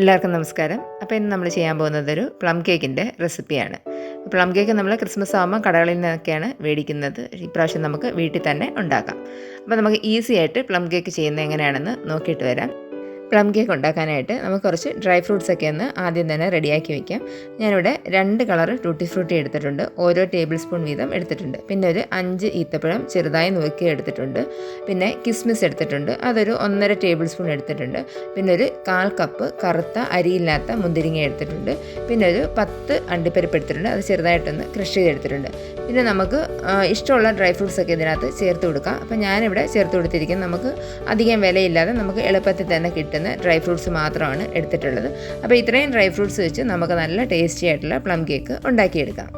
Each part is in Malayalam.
എല്ലാവർക്കും നമസ്കാരം. അപ്പോൾ ഇന്ന് നമ്മൾ ചെയ്യാൻ പോകുന്നത് ഒരു പ്ലം കേക്കിൻ്റെ റെസിപ്പിയാണ്. പ്ലം കേക്ക് നമ്മൾ ക്രിസ്മസ് ആകുമ്പോൾ കടകളിൽ നിന്നൊക്കെയാണ് മേടിക്കുന്നത്. ഇപ്രാവശ്യം നമുക്ക് വീട്ടിൽ തന്നെ ഉണ്ടാക്കാം. അപ്പോൾ നമുക്ക് ഈസി ആയിട്ട് പ്ലം കേക്ക് ചെയ്യുന്നത് എങ്ങനെയാണെന്ന് നോക്കിയിട്ട് വരാം. പ്ലം കേക്ക് ഉണ്ടാക്കാനായിട്ട് നമുക്ക് കുറച്ച് ഡ്രൈ ഫ്രൂട്ട്സൊക്കെ ഒന്ന് ആദ്യം തന്നെ റെഡിയാക്കി വയ്ക്കാം. ഞാനിവിടെ 2 കളർ ടൂട്ടി ഫ്രൂട്ടി എടുത്തിട്ടുണ്ട്. ഓരോ ടേബിൾ സ്പൂൺ വീതം എടുത്തിട്ടുണ്ട്. പിന്നെ ഒരു 5 ഈത്തപ്പഴം ചെറുതായി നുറുക്കി എടുത്തിട്ടുണ്ട്. പിന്നെ കിസ്മിസ് എടുത്തിട്ടുണ്ട്, അതൊരു 1.5 ടേബിൾ സ്പൂൺ എടുത്തിട്ടുണ്ട്. പിന്നെ ഒരു 1/4 കപ്പ് കറുത്ത അരിയില്ലാത്ത മുന്തിരിങ്ങ എടുത്തിട്ടുണ്ട്. പിന്നെ ഒരു 10 അണ്ടിപ്പരിപ്പ് എടുത്തിട്ടുണ്ട്, അത് ചെറുതായിട്ടൊന്ന് ക്രഷ് ചെയ്തെടുത്തിട്ടുണ്ട്. പിന്നെ നമുക്ക് ഇഷ്ടമുള്ള ഡ്രൈ ഫ്രൂട്ട്സൊക്കെ ഇതിനകത്ത് ചേർത്ത് കൊടുക്കാം. അപ്പോൾ ഞാനിവിടെ ചേർത്ത് കൊടുത്തിരിക്കുന്നത് നമുക്ക് അധികം വിലയില്ലാതെ നമുക്ക് എളുപ്പത്തിൽ തന്നെ കിട്ടുന്ന ഡ്രൈ ഫ്രൂട്ട്സ് മാത്രമാണ് എടുത്തിട്ടുള്ളത്. അപ്പോൾ ഇത്രയും ഡ്രൈ ഫ്രൂട്ട്സ് വെച്ച് നമുക്ക് നല്ല ടേസ്റ്റി ആയിട്ടുള്ള പ്ലം കേക്ക് ഉണ്ടാക്കിയെടുക്കാം.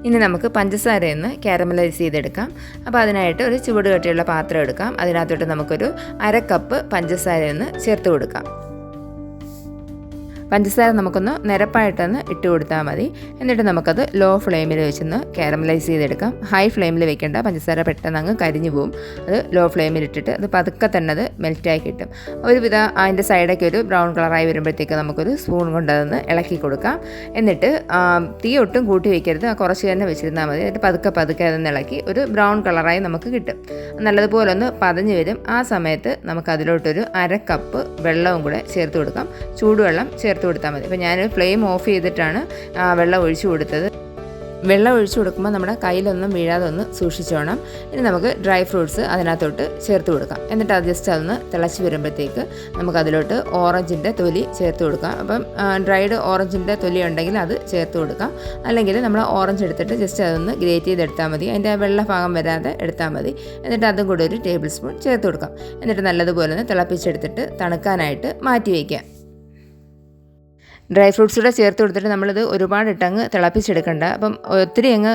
ഇനി നമുക്ക് പഞ്ചസാരയൊന്ന് കാരമലൈസ് ചെയ്തെടുക്കാം. അപ്പോൾ അതിനായിട്ട് ഒരു ചുവട് കട്ടിയുള്ള പാത്രം എടുക്കാം. അതിനകത്തോട്ട് നമുക്കൊരു 1/2 കപ്പ് പഞ്ചസാരയൊന്ന് ചേർത്ത് കൊടുക്കാം. പഞ്ചസാര നമുക്കൊന്ന് നിരപ്പായിട്ടൊന്ന് ഇട്ട് കൊടുത്താൽ മതി. എന്നിട്ട് നമുക്കത് ലോ ഫ്ലെയിമിൽ വെച്ചൊന്ന് കാരമലൈസ് ചെയ്തെടുക്കാം. ഹൈ ഫ്ലെയിമിൽ വെക്കേണ്ട, പഞ്ചസാര പെട്ടെന്ന് അങ്ങ് കരിഞ്ഞു പോകും. അത് ലോ ഫ്ലെയിമിൽ ഇട്ടിട്ട് അത് പതുക്കെ തന്നെ അത് മെൽറ്റായി കിട്ടും. ഒരുവിധം അതിൻ്റെ സൈഡൊക്കെ ഒരു ബ്രൗൺ കളറായി വരുമ്പോഴത്തേക്ക് നമുക്കൊരു സ്പൂൺ കൊണ്ട് അതൊന്ന് ഇളക്കി കൊടുക്കാം. എന്നിട്ട് തീ ഒട്ടും കൂട്ടി വയ്ക്കരുത്, കുറച്ച് തന്നെ വെച്ചിരുന്നാൽ മതി. എന്നിട്ട് പതുക്കെ അതൊന്ന് ഇളക്കി ഒരു ബ്രൗൺ കളറായി നമുക്ക് കിട്ടും. നല്ലതുപോലെ ഒന്ന് പതഞ്ഞ് വരും. ആ സമയത്ത് നമുക്ക് അതിലോട്ടൊരു 1/2 കപ്പ് വെള്ളവും കൂടെ ചേർത്ത് കൊടുക്കാം. ചൂടുവെള്ളം ചേർത്ത് കൊടുത്താൽ മതി. അപ്പോൾ ഞാൻ ഫ്ലെയിം ഓഫ് ചെയ്തിട്ടാണ് വെള്ളം ഒഴിച്ചു കൊടുത്തത്. വെള്ളം ഒഴിച്ചു കൊടുക്കുമ്പോൾ നമ്മുടെ കയ്യിലൊന്നും വീഴാതെ ഒന്ന് സൂക്ഷിച്ചോണം. ഇനി നമുക്ക് ഡ്രൈ ഫ്രൂട്ട്സ് അതിനകത്തോട്ട് ചേർത്ത് കൊടുക്കാം. എന്നിട്ട് അത് ജസ്റ്റ് അതൊന്ന് തിളച്ച് വരുമ്പോഴത്തേക്ക് നമുക്കതിലോട്ട് ഓറഞ്ചിൻ്റെ തൊലി ചേർത്ത് കൊടുക്കാം. അപ്പം ഡ്രൈഡ് ഓറഞ്ചിൻ്റെ തൊലി ഉണ്ടെങ്കിൽ അത് ചേർത്ത് കൊടുക്കാം. അല്ലെങ്കിൽ നമ്മൾ ഓറഞ്ച് എടുത്തിട്ട് ജസ്റ്റ് അതൊന്ന് ഗ്രേറ്റ് ചെയ്തെടുത്താൽ മതി. അതിൻ്റെ വെള്ള ഭാഗം വരാതെ എടുത്താൽ മതി. എന്നിട്ട് അതും കൂടി ഒരു ടേബിൾ സ്പൂൺ ചേർത്ത് കൊടുക്കാം. എന്നിട്ട് നല്ലതുപോലെ ഒന്ന് തിളപ്പിച്ചെടുത്തിട്ട് തണുക്കാനായിട്ട് മാറ്റി വയ്ക്കാം. ഡ്രൈ ഫ്രൂട്ട്സ് കൂടെ ചേർത്ത് കൊടുത്തിട്ട് നമ്മളിത് ഒരുപാട് ഇട്ടങ്ങ് തിളപ്പിച്ചെടുക്കണ്ട. അപ്പം ഒത്തിരി അങ്ങ്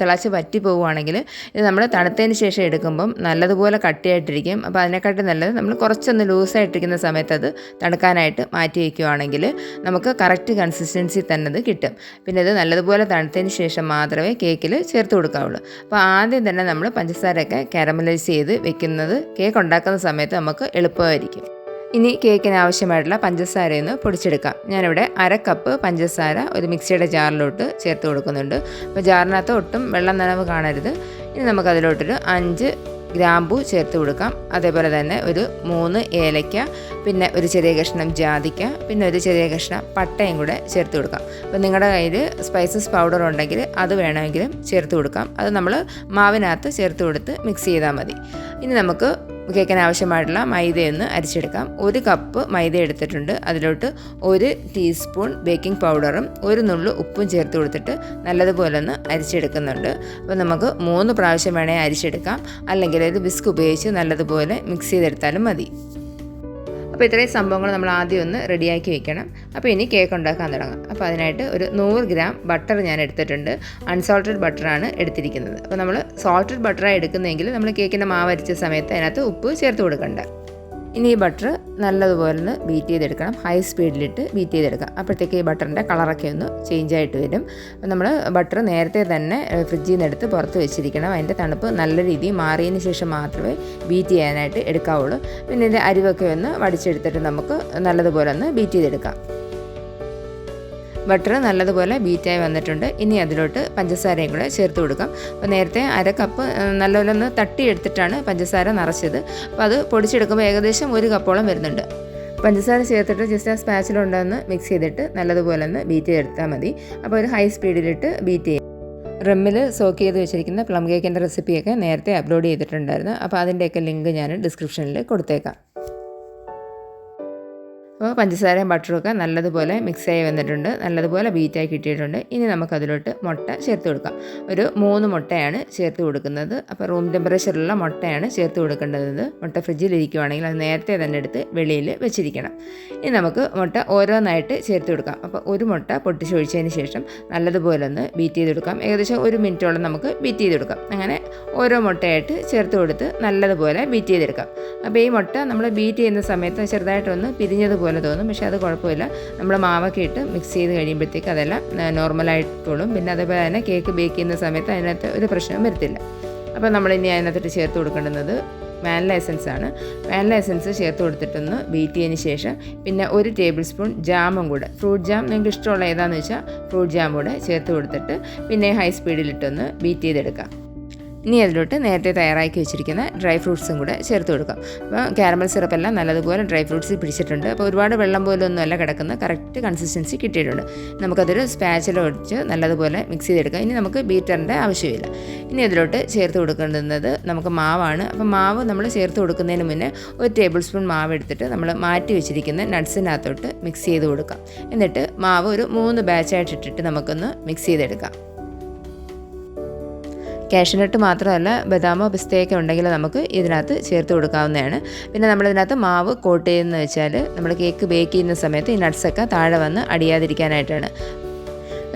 തിളച്ച് വറ്റി പോവുകയാണെങ്കിൽ ഇത് നമ്മൾ തണുത്തതിന് ശേഷം എടുക്കുമ്പം നല്ലതുപോലെ കട്ടിയായിട്ടിരിക്കും. അപ്പോൾ അതിനെക്കാട്ടി നല്ലത് നമ്മൾ കുറച്ചൊന്ന് ലൂസായിട്ടിരിക്കുന്ന സമയത്ത് അത് തണുക്കാനായിട്ട് മാറ്റി വയ്ക്കുകയാണെങ്കിൽ നമുക്ക് കറക്റ്റ് കൺസിസ്റ്റൻസി തന്നെ അത് കിട്ടും. പിന്നെ ഇത് നല്ലതുപോലെ തണുത്തതിന് ശേഷം മാത്രമേ കേക്കിൽ ചേർത്ത് കൊടുക്കാവുള്ളൂ. അപ്പോൾ ആദ്യം തന്നെ നമ്മൾ പഞ്ചസാരയൊക്കെ കാരമലൈസ് ചെയ്ത് വെക്കുന്നത് കേക്ക് ഉണ്ടാക്കുന്ന സമയത്ത് നമുക്ക് എളുപ്പമായിരിക്കും. ഇനി കേക്കിന് ആവശ്യമായിട്ടുള്ള പഞ്ചസാരയൊന്ന് പൊടിച്ചെടുക്കാം. ഞാനിവിടെ 1/2 കപ്പ് പഞ്ചസാര ഒരു മിക്സിയുടെ ജാറിലോട്ട് ചേർത്ത് കൊടുക്കുന്നുണ്ട്. അപ്പോൾ ജാറിനകത്ത് ഒട്ടും വെള്ളം നനവ് കാണരുത്. ഇനി നമുക്കതിലോട്ടൊരു 5 ഗ്രാമ്പൂ ചേർത്ത് കൊടുക്കാം. അതേപോലെ തന്നെ ഒരു 3 ഏലയ്ക്ക, പിന്നെ ഒരു ചെറിയ കഷ്ണം ജാതിക്ക, പിന്നെ ഒരു ചെറിയ കഷ്ണം പട്ടയും കൂടെ ചേർത്ത് കൊടുക്കാം. അപ്പോൾ നിങ്ങളുടെ കയ്യിൽ സ്പൈസസ് പൗഡർ ഉണ്ടെങ്കിൽ അത് വേണമെങ്കിലും ചേർത്ത് കൊടുക്കാം. അത് നമ്മൾ മാവിനകത്ത് ചേർത്ത് കൊടുത്ത് മിക്സ് ചെയ്താൽ മതി. ഇനി നമുക്ക് കേക്കിന് ആവശ്യമായിട്ടുള്ള മൈദയൊന്ന് അരിച്ചെടുക്കാം. 1 കപ്പ് മൈദ എടുത്തിട്ടുണ്ട്. അതിലോട്ട് 1 ടീസ്പൂൺ ബേക്കിംഗ് പൗഡറും 1 നുള്ളു ഉപ്പും ചേർത്ത് കൊടുത്തിട്ട് നല്ലതുപോലെ ഒന്ന് അരിച്ചെടുക്കുന്നുണ്ട്. അപ്പോൾ നമുക്ക് 3 പ്രാവശ്യം വേണേൽ അരിച്ചെടുക്കാം. അല്ലെങ്കിൽ ഒരു വിസ്ക് ഉപയോഗിച്ച് നല്ലതുപോലെ മിക്സ് ചെയ്തെടുത്താലും മതി. അപ്പോൾ ഇത്രയും സംഭവങ്ങൾ നമ്മൾ ആദ്യം ഒന്ന് റെഡിയാക്കി വെക്കണം. അപ്പോൾ ഇനി കേക്ക് ഉണ്ടാക്കാൻ തുടങ്ങാം. അപ്പോൾ അതിനായിട്ട് ഒരു 100 ഗ്രാം ബട്ടർ ഞാൻ എടുത്തിട്ടുണ്ട്. അൺസോൾട്ടഡ് ബട്ടറാണ് എടുത്തിരിക്കുന്നത്. അപ്പോൾ നമ്മൾ സോൾട്ടഡ് ബട്ടറാണ് എടുക്കുന്നതെങ്കിൽ നമ്മൾ കേക്കിൻ്റെ മാവ് അരിച്ച സമയത്ത് അതിനകത്ത് ഉപ്പ് ചേർത്ത് കൊടുക്കണ്ട. ഇനി ഈ ബട്ടർ നല്ലതുപോലെ ഒന്ന് ബീറ്റ് ചെയ്തെടുക്കണം. ഹൈ സ്പീഡിലിട്ട് ബീറ്റ് ചെയ്തെടുക്കാം. അപ്പോഴത്തേക്ക് ഈ ബട്ടറിൻ്റെ കളറൊക്കെ ഒന്ന് ചേഞ്ച് ആയിട്ട് വരും. അപ്പോൾ നമ്മൾ ബട്ടർ നേരത്തെ തന്നെ ഫ്രിഡ്ജിൽ നിന്ന് എടുത്ത് പുറത്ത് വെച്ചിരിക്കണം. അതിൻ്റെ തണുപ്പ് നല്ല രീതിയിൽ മാറിയതിന് ശേഷം മാത്രമേ ബീറ്റ് ചെയ്യാനായിട്ട് എടുക്കാവുള്ളൂ. പിന്നെ ഇതിൻ്റെ അരിവൊക്കെ ഒന്ന് വടിച്ചെടുത്തിട്ട് നമുക്ക് നല്ലതുപോലെ ഒന്ന് ബീറ്റ് ചെയ്തെടുക്കാം. ബട്ടർ നല്ലതുപോലെ ബീറ്റായി വന്നിട്ടുണ്ട്. ഇനി അതിലോട്ട് പഞ്ചസാരയും കൂടെ ചേർത്ത് കൊടുക്കാം. അപ്പോൾ നേരത്തെ 1/2 കപ്പ് നല്ലപോലെ ഒന്ന് തട്ടിയെടുത്തിട്ടാണ് പഞ്ചസാര നിറച്ചത്. അപ്പോൾ അത് പൊടിച്ചെടുക്കുമ്പോൾ ഏകദേശം 1 കപ്പോളം വരുന്നുണ്ട്. പഞ്ചസാര ചേർത്തിട്ട് ജസ്റ്റ് ആ സ്പാച്ചിലുണ്ടെന്ന് മിക്സ് ചെയ്തിട്ട് നല്ലതുപോലെ ഒന്ന് ബീറ്റ് ചെയ്തെടുത്താൽ മതി. അപ്പോൾ ഒരു ഹൈ സ്പീഡിലിട്ട് ബീറ്റ് ചെയ്യും. റമ്മിൽ സോക്ക് ചെയ്ത് വെച്ചിരിക്കുന്ന പ്ലം കേക്കിൻ്റെ റെസിപ്പിയൊക്കെ നേരത്തെ അപ്ലോഡ് ചെയ്തിട്ടുണ്ടായിരുന്നു. അപ്പോൾ അതിൻ്റെയൊക്കെ ലിങ്ക് ഞാൻ ഡിസ്ക്രിപ്ഷനിൽ കൊടുത്തേക്കാം. അപ്പോൾ പഞ്ചസാരയും ബട്ടറുമൊക്കെ നല്ലതുപോലെ മിക്സായി വന്നിട്ടുണ്ട്. നല്ലതുപോലെ ബീറ്റായി കിട്ടിയിട്ടുണ്ട്. ഇനി നമുക്കതിലോട്ട് മുട്ട ചേർത്ത് കൊടുക്കാം. ഒരു 3 മുട്ടയാണ് ചേർത്ത് കൊടുക്കുന്നത്. അപ്പോൾ റൂം ടെമ്പറേച്ചറിലുള്ള മുട്ടയാണ് ചേർത്ത് കൊടുക്കേണ്ടത്. മുട്ട ഫ്രിഡ്ജിലിരിക്കുവാണെങ്കിൽ അത് നേരത്തെ തന്നെ എടുത്ത് വെളിയിൽ വെച്ചിരിക്കണം. ഇനി നമുക്ക് മുട്ട ഓരോന്നായിട്ട് ചേർത്ത് കൊടുക്കാം. അപ്പോൾ ഒരു മുട്ട പൊട്ടിച്ചൊഴിച്ചതിന് ശേഷം നല്ലതുപോലെ ഒന്ന് ബീറ്റ് ചെയ്ത് കൊടുക്കാം. ഏകദേശം 1 മിനിറ്റോളം നമുക്ക് ബീറ്റ് ചെയ്ത് കൊടുക്കാം. അങ്ങനെ ഓരോ മുട്ടയായിട്ട് ചേർത്ത് കൊടുത്ത് നല്ലതുപോലെ ബീറ്റ് ചെയ്തെടുക്കാം. അപ്പോൾ ഈ മുട്ട നമ്മൾ ബീറ്റ് ചെയ്യുന്ന സമയത്ത് ചെറുതായിട്ടൊന്ന് പിരിഞ്ഞതുപോലെ തോന്നും. പക്ഷേ അത് കുഴപ്പമില്ല. നമ്മൾ മാവൊക്കെ ഇട്ട് മിക്സ് ചെയ്ത് കഴിയുമ്പോഴത്തേക്ക് അതെല്ലാം നോർമലായിട്ടോളും. പിന്നെ അതേപോലെ തന്നെ കേക്ക് ബേക്ക് ചെയ്യുന്ന സമയത്ത് അതിനകത്ത് ഒരു പ്രശ്നവും വരത്തില്ല. അപ്പോൾ നമ്മളിനി അതിനകത്തോട്ട് ചേർത്ത് കൊടുക്കേണ്ടുന്നത് വാനില എസൻസ് ആണ്. വാനില എസൻസ് ചേർത്ത് കൊടുത്തിട്ടൊന്ന് ബീറ്റ് ചെയ്തതിന് ശേഷം പിന്നെ 1 ടേബിൾ സ്പൂൺ ജാമും കൂടെ, ഫ്രൂട്ട് ജാം നിങ്ങൾക്ക് ഇഷ്ടമുള്ള ഏതാണെന്ന് വെച്ചാൽ ഫ്രൂട്ട് ജാം കൂടെ ചേർത്ത് കൊടുത്തിട്ട് പിന്നെ ഹൈ സ്പീഡിലിട്ടൊന്ന് ബീറ്റ് ചെയ്തെടുക്കാം. ഇനി അതിലോട്ട് നേരത്തെ തയ്യാറാക്കി വെച്ചിരിക്കുന്ന ഡ്രൈ ഫ്രൂട്ട്സും കൂടെ ചേർത്ത് കൊടുക്കാം. അപ്പോൾ കാരമൽ സിറപ്പെല്ലാം നല്ലതുപോലെ ഡ്രൈ ഫ്രൂട്ട്സ് പിടിച്ചിട്ടുണ്ട്. അപ്പോൾ ഒരുപാട് വെള്ളം പോലൊന്നുമല്ല കിടക്കുന്ന, കറക്റ്റ് കൺസിസ്റ്റൻസി കിട്ടിയിട്ടുണ്ട്. നമുക്കതൊരു സ്പാച്ചില ഒഴിച്ച് നല്ലതുപോലെ മിക്സ് ചെയ്തെടുക്കാം. ഇനി നമുക്ക് ബീറ്ററിൻ്റെ ആവശ്യമില്ല. ഇനി അതിലോട്ട് ചേർത്ത് കൊടുക്കേണ്ടുന്നത് നമുക്ക് മാവാണ്. അപ്പോൾ മാവ് നമ്മൾ ചേർത്ത് കൊടുക്കുന്നതിന് മുന്നേ 1 ടേബിൾ സ്പൂൺ മാവ് എടുത്തിട്ട് നമ്മൾ മാറ്റി വെച്ചിരിക്കുന്ന നട്ട്സിനകത്തോട്ട് മിക്സ് ചെയ്ത് കൊടുക്കാം. എന്നിട്ട് മാവ് ഒരു 3 ബാച്ചായിട്ട് ഇട്ടിട്ട് നമുക്കൊന്ന് മിക്സ് ചെയ്തെടുക്കാം. കാഷ്യൂനട്ട് മാത്രമല്ല ബദാമോ പിസ്തയൊക്കെ ഉണ്ടെങ്കിൽ നമുക്ക് ഇതിനകത്ത് ചേർത്ത് കൊടുക്കാവുന്നതാണ്. പിന്നെ നമ്മളിതിനകത്ത് മാവ് കോട്ട് ചെയ്യുന്നത് വെച്ചാൽ നമ്മൾ കേക്ക് ബേക്ക് ചെയ്യുന്ന സമയത്ത് ഈ നട്ട്സൊക്കെ താഴെ വന്ന് അടിയാതിരിക്കാനായിട്ടാണ്.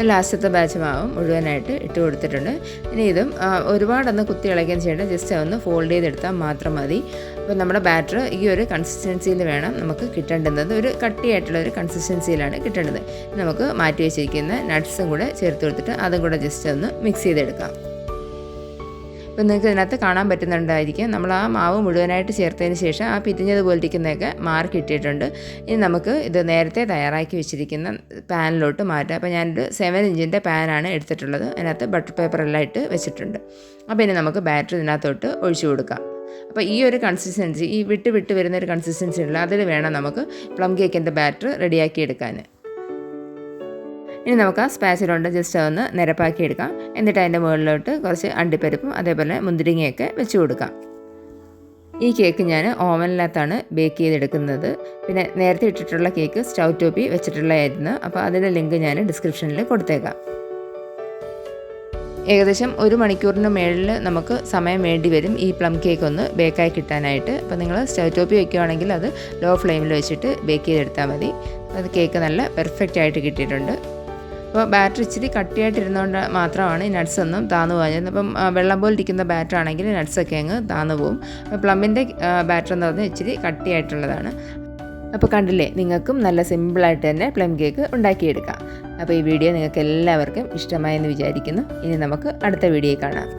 ലാസ്റ്റത്തെ ബാച്ച് മാവും മുഴുവനായിട്ട് ഇട്ട് കൊടുത്തിട്ടുണ്ട്. ഇനി ഇതും ഒരുപാടൊന്ന് കുത്തി ഇളയ്ക്കാൻ ചെയ്യേണ്ട, ജസ്റ്റ് ഒന്ന് ഫോൾഡ് ചെയ്തെടുത്താൽ മാത്രം മതി. അപ്പോൾ നമ്മുടെ ബാറ്റർ ഈ ഒരു കൺസിസ്റ്റൻസിയിൽ വേണം നമുക്ക് കിട്ടേണ്ടുന്നത്. ഒരു കട്ടിയായിട്ടുള്ള ഒരു കൺസിസ്റ്റൻസിയിലാണ് കിട്ടേണ്ടത്. നമുക്ക് മാറ്റി വെച്ചിരിക്കുന്ന നട്ട്സും കൂടെ ചേർത്ത് കൊടുത്തിട്ട് അതും കൂടെ ജസ്റ്റ് ഒന്ന് മിക്സ് ചെയ്തെടുക്കാം. ഇപ്പോൾ നിങ്ങൾക്ക് ഇതിനകത്ത് കാണാൻ പറ്റുന്നുണ്ടായിരിക്കും, നമ്മൾ ആ മാവ് മുഴുവനായിട്ട് ചേർത്തതിന് ശേഷം ആ പിരിഞ്ഞതുപോലെ ഇരിക്കുന്നതൊക്കെ മാർക്ക് ഇട്ടിട്ടുണ്ട്. ഇനി നമുക്ക് ഇത് നേരത്തെ തയ്യാറാക്കി വെച്ചിരിക്കുന്ന പാനിലോട്ട് മാറ്റാം. അപ്പോൾ ഞാനൊരു 7 ഇഞ്ചിൻ്റെ പാനാണ് എടുത്തിട്ടുള്ളത്. അതിനകത്ത് ബട്ടർ പേപ്പറെല്ലാം ഇട്ട് വെച്ചിട്ടുണ്ട്. അപ്പോൾ ഇനി നമുക്ക് ബാറ്റർ ഇതിനകത്തോട്ട് ഒഴിച്ചു കൊടുക്കാം. അപ്പോൾ ഈ ഒരു കൺസിസ്റ്റൻസി, ഈ വിട്ട് വരുന്ന ഒരു കൺസിസ്റ്റൻസി ഉള്ള അതിൽ വേണം നമുക്ക് പ്ലം കേക്കിൻ്റെ ബാറ്റർ റെഡിയാക്കി എടുക്കാൻ. ഇനി നമുക്ക് ആ സ്പാച്ചിലുണ്ട് ജസ്റ്റ് ഒന്ന് നിരപ്പാക്കി എടുക്കാം. എന്നിട്ട് അതിൻ്റെ മുകളിലോട്ട് കുറച്ച് അണ്ടിപ്പരിപ്പും അതേപോലെ മുന്തിരിങ്ങയൊക്കെ വെച്ച് കൊടുക്കാം. ഈ കേക്ക് ഞാൻ ഓവനിനകത്താണ് ബേക്ക് ചെയ്തെടുക്കുന്നത്. പിന്നെ നേരത്തെ ഇട്ടിട്ടുള്ള കേക്ക് സ്റ്റൗ ടോപ്പിൽ വെച്ചിട്ടുള്ളതായിരുന്നു. അപ്പോൾ അതിൻ്റെ ലിങ്ക് ഞാൻ ഡിസ്ക്രിപ്ഷനിൽ കൊടുത്തേക്കാം. ഏകദേശം 1 മണിക്കൂറിന് മുകളിൽ നമുക്ക് സമയം വേണ്ടി വരും ഈ പ്ലം കേക്ക് ഒന്ന് ബേക്കായി കിട്ടാനായിട്ട്. അപ്പോൾ നിങ്ങൾ സ്റ്റൗ ടോപ്പിൽ വയ്ക്കുകയാണെങ്കിൽ അത് ലോ ഫ്ലെയിമിൽ വെച്ചിട്ട് ബേക്ക് ചെയ്തെടുത്താൽ മതി. അത് കേക്ക് നല്ല പെർഫെക്റ്റ് ആയിട്ട് കിട്ടിയിട്ടുണ്ട്. അപ്പോൾ ബാറ്റർ ഇച്ചിരി കട്ടിയായിട്ടിരുന്നുകൊണ്ട് മാത്രമാണ് ഈ നട്ട്സ് ഒന്നും താന്നു പോകാഞ്ഞത്. അപ്പം വെള്ളം പോലെ ഇരിക്കുന്ന ബാറ്റർ ആണെങ്കിൽ നട്ട്സൊക്കെ അങ്ങ് താന്നു പോകും. അപ്പോൾ പ്ലമ്മിൻ്റെ ബാറ്റർ എന്ന് പറഞ്ഞാൽ ഇച്ചിരി കട്ടിയായിട്ടുള്ളതാണ്. അപ്പോൾ കണ്ടില്ലേ, നിങ്ങൾക്കും നല്ല സിമ്പിളായിട്ട് തന്നെ പ്ലം കേക്ക് ഉണ്ടാക്കിയെടുക്കാം. അപ്പോൾ ഈ വീഡിയോ നിങ്ങൾക്ക് എല്ലാവർക്കും ഇഷ്ടമായെന്ന് വിചാരിക്കുന്നു. ഇനി നമുക്ക് അടുത്ത വീഡിയോ കാണാം.